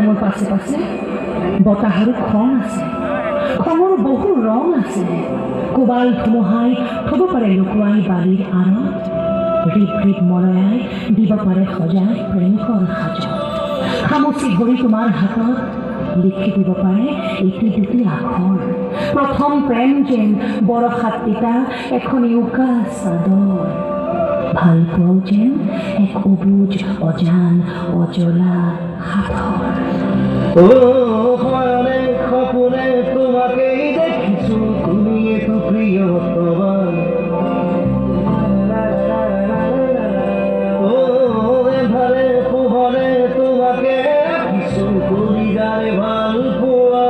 মোৰ পাছে পাছে বতাহৰো খং আছে, খঙৰ বহু ৰং আছে। কোবাল ধুমুহাই থব পাৰে লুকুৱাই বালিৰ আঁৰত, ৰিপ ৰিপ মৰয়াই দিব পাৰে সজাই প্ৰেমিকৰ সাজত। খামুচি ধৰি তোমাৰ হাতত লিখি দিব পাৰে এটি দুটি আখৰ। প্ৰথম প্ৰেম যেন বৰষাত তিতা এখন উকা চাদৰ। ভাল পোৱাও যেন এক অবুজ অজান অজলা সাঁথৰ। সপনে সপনে তোমাকেই দেখিছো, তুমি একটু প্রিয় তোমার। এধারে পোহরে তোমাকে কিছু করি যায় ভাল পোয়া।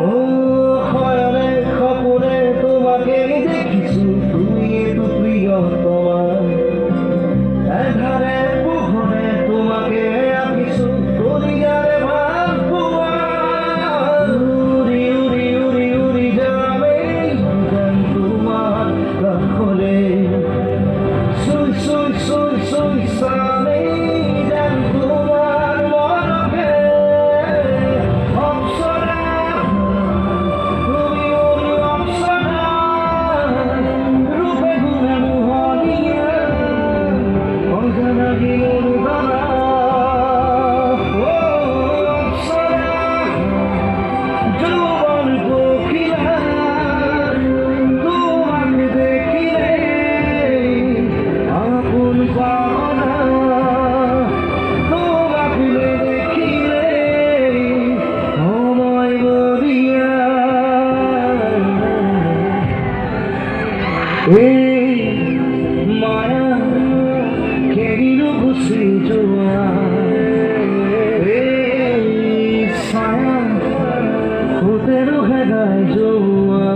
সপনে সপনে তোমাকেই দেখিছো, তুমি একটু প্রিয় তোমার। এধারে পোহরে তোমাকে কিছু করি যায় ভাল পোয়া। উড়ি উড়ি উড়ি উড়ি যাবে যেন তোমার কাখলে, শুই শুই শুই শুই সামনে যেন তোমার মনকে। অপসরা তুমি ওই অপসরা, রূপে গুণে মোহনীয় অজানা দিনের দ্বারা। ও অপসরা যৌবন কোকিলা, তোমাকে দেখিলে আপন পাওনা। তোমাকে দেখিলে সময় বলিয়া এই মায়া কেড়িল ঘুষি জোয়া। এই ছায়া হতে রোহে গায় জোয়া।